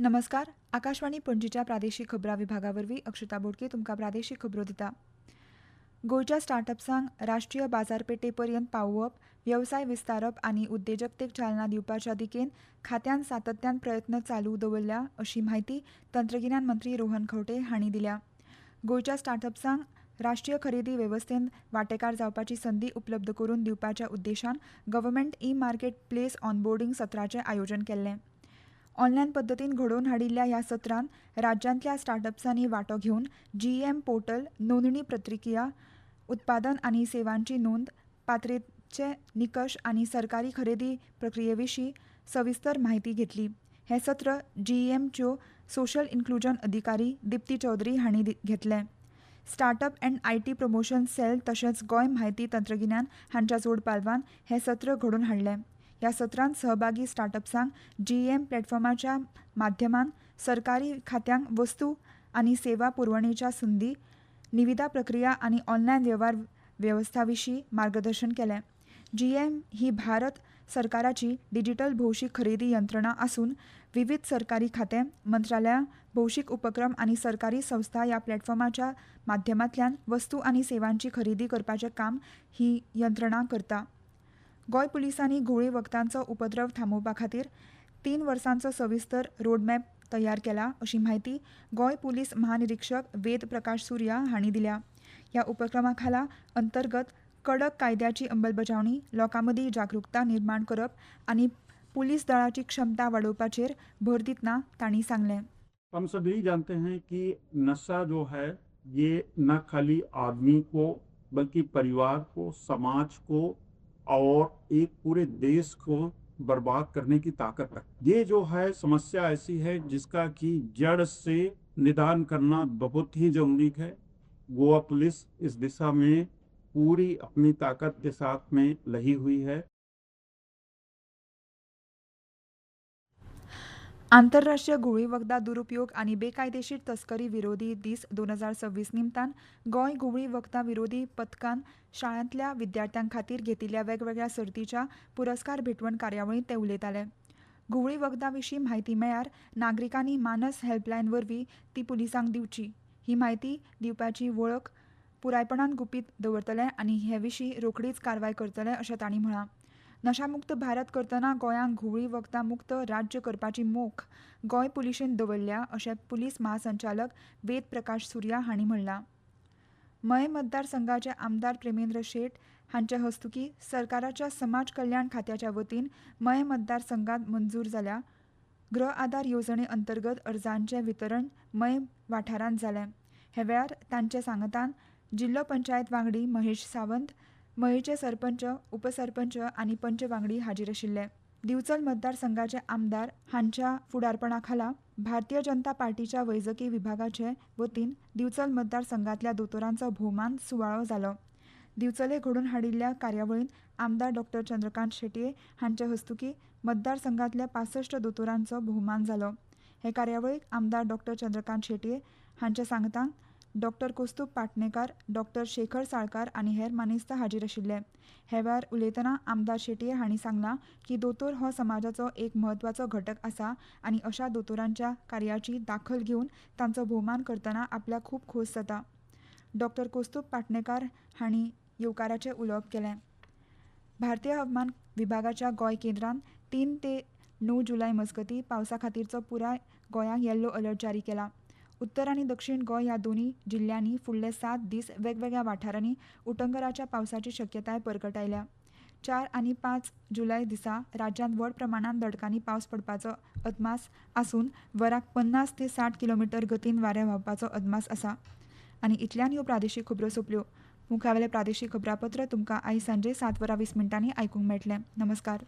नमस्कार. आकाशवाणी पणजीच्या प्रादेशीक खबरां विभागावरवीं अक्षता बोडके तुमकां प्रादेशीक खबरो दिता. गोंयच्या स्टार्टअप्सांक राष्ट्रीय बाजारपेठे पर्यंत पावोवप, वेवसाय विस्तारप आनी उद्देजकतेक चालना दिवपाच्या दिकेन खात्यान सातत्यान प्रयत्न चालू दवरल्या अशी माहिती तंत्रगिन्यान मंत्री रोहन खंवटे हांणी दिल्या. गोंयच्या स्टार्टअप्सांक राष्ट्रीय खरेदी वेवस्थेंत वांटेकार जावपाची संदी उपलब्ध करून दिवपाच्या उद्देशान गव्हर्मेंट ई-मार्केट प्लेस ऑनबोर्डिंग सत्राचें आयोजन केल्लें. ऑनलायन पद्दतीन घडोवन हाडिल्ल्या ह्या सत्रांत राज्यांतल्या स्टार्टअप्सांनी वांटो घेवन जीईएम पोर्टल, नोंदणी प्रक्रिया, उत्पादन आनी सेवांची नोंद, पात्रतेचे निकश आनी सरकारी खरेदी प्रक्रियेविशीं सविस्तर माहिती घेतली. हें सत्र जीईएमच्यो सोशल इन्क्लुजन अधिकारी दिप्ती चौधरी हांणी घेतलें. Startup and IT promotion cell तशेंच गोंय म्हायती तंत्रगिन्यान हांच्या जोड पालवान हें सत्र घडोवन हाडलें. ह्या सत्रांत सहभागी स्टार्टअप्सांक जीईएम प्लॅटफॉर्माच्या माध्यमान सरकारी खात्यांक वस्तू आनी सेवा पुरवणेच्या संदी, निविदा प्रक्रिया आनी ऑनलायन वेव्हार वेवस्थाविशीं मार्गदर्शन केलें. जीईएम ही भारत सरकाराची डिजिटल भौशीक खरेदी यंत्रणा आसून विविध सरकारी खाते, मंत्रालयां, भौशीक उपक्रम आनी सरकारी संस्था ह्या प्लॅटफॉर्माच्या माध्यमांतल्यान वस्तू आनी सेवांची खरेदी करपाचें काम ही यंत्रणा करता. गोंय पुलिसांनी घुवळी वखदांचो उपद्रव थांबोवपा खातीर 3 वर्सांचो सविस्तर रोडमॅप तयार केला अशी माहिती गोंय पुलीस महानिरीक्षक वेद प्रकाश सुर्या हांणी दिल्या. ह्या उपक्रमा खाला अंतर्गत कडक कायद्याची अंमलबजावणी, लोकां मदीं जागरूकता निर्माण करप आनी पुलीस दळाची क्षमता वाडोवपाचेर भर दितना तांणी सांगलें. हम सभी जानते हैं कि नशा जो है ये न खाली आदमी को बल्कि परिवार को, समाज को और एक पूरे देश को बर्बाद करने की ताकत रखती है। ये जो है समस्या ऐसी है जिसका कि जड़ से निदान करना बहुत ही जरूरी है। गोवा पुलिस इस दिशा में पूरी अपनी ताकत के साथ में लगी हुई है। आंतरराष्ट्रीय घुवळी वखदां दुरुपयोग आनी बेकायदेशीर तस्करी विरोधी दीस 2026 निमतान गोंय घुवळी वखदां विरोधी पथकान शाळांतल्या विद्यार्थ्यां खातीर घेतिल्ल्या वेगवेगळ्या सर्तीच्या पुरस्कार भेटवण कार्यावळींत ते उलयताले. घुवळी वखदां विशीं म्हायती मेळ्ळ्यार नागरिकांनी मानस हेल्पलायन वरवीं ती पुलिसांक दिवची. ही म्हायती दिवप्याची वळख पुरायपणान गुपीत दवरतले आनी हे विशीं रोखडीच कारवाय करतले अशें तांणी म्हळां. नशामुक्त भारत करतना गोंयांक घुवळी वखदां मुक्त राज्य करपाची मोख गोंय पुलिशेन दवरल्या अशें पुलीस महासंचालक वेद प्रकाश सुर्या हांणी म्हणलां. मय मतदारसंघाचे आमदार प्रेमेंद्र शेट हांचे हस्तुकीं सरकाराच्या समाज कल्याण खात्याच्या वतीन मय मतदारसंघात मंजूर जाल्ल्या गृह आधार येवजणे अंतर्गत अर्जांचें वितरण मय वाठारांत जालें. हे वेळार तांचे सांगतान जिल्लो पंचायत वांगडी महेश सावंत, मयेचे सरपंच, उपसरपंच आनी पंच वांगडी हाजीर आशिल्ले. दिवचल मतदारसंघाचे आमदार हांच्या फुडारपणा खाला भारतीय जनता पार्टीच्या वैजकी विभागाचे वतीन दिवचल मतदारसंघातल्या दोतोरांचो भोवमान सुवाळो जालो. दिवचले घडोवन हाडिल्ल्या कार्यावळींत आमदार डॉ. चंद्रकांत शेटये हांचे हस्तुकीं मतदारसंघातल्या 65 दोतोरांचो भोवमान जालो. हे कार्यावळीक आमदार डॉ. चंद्रकांत शेटये हांचे सांगतान डॉ. कौस्तुभ पाटणेकार, डॉ. शेखर साळकार आनी हेर मानेस्त हाजीर आशिल्ले. हे वेळार उलयतना आमदार शेटये हांणी सांगलां की दोतोर हो समाजाचो एक म्हत्वाचो घटक आसा आनी अशा दोतोरांच्या कार्याची दाखल घेवन तांचो भोवमान करतना आपल्याक खूब खोस जाता. डॉ. कौस्तुभ पाटणेकार हांणी येवकाराचें उलोवप केलें. भारतीय हवामान विभागाच्या गोंय केंद्रान 3 ते 9 जुलय मजगतीं पावसा खातीरचो पुराय गोंयांक येल्लो अलर्ट जारी केला. उत्तर आनी दक्षिण गोंय ह्या दोनूय जिल्ल्यांनी फुडले 7 दीस वेगवेगळ्या वाठारांनी उटंगराच्या पावसाची शक्यताय परगटायल्या. 4 आनी 5 जुलय दिसा राज्यांत व्हड प्रमाणांत दडकांनी पावस पडपाचो अदमास आसून वराक 50 ते 60 किलोमीटर गतीन वारें व्हांवपाचो अदमास आसा. आनी इतल्यान ह्यो प्रादेशीक खबरो सोंपल्यो. मुखावेलें प्रादेशीक खबरापत्र तुमकां आयज सांजे 7:20 आयकूंक मेळटलें. नमस्कार.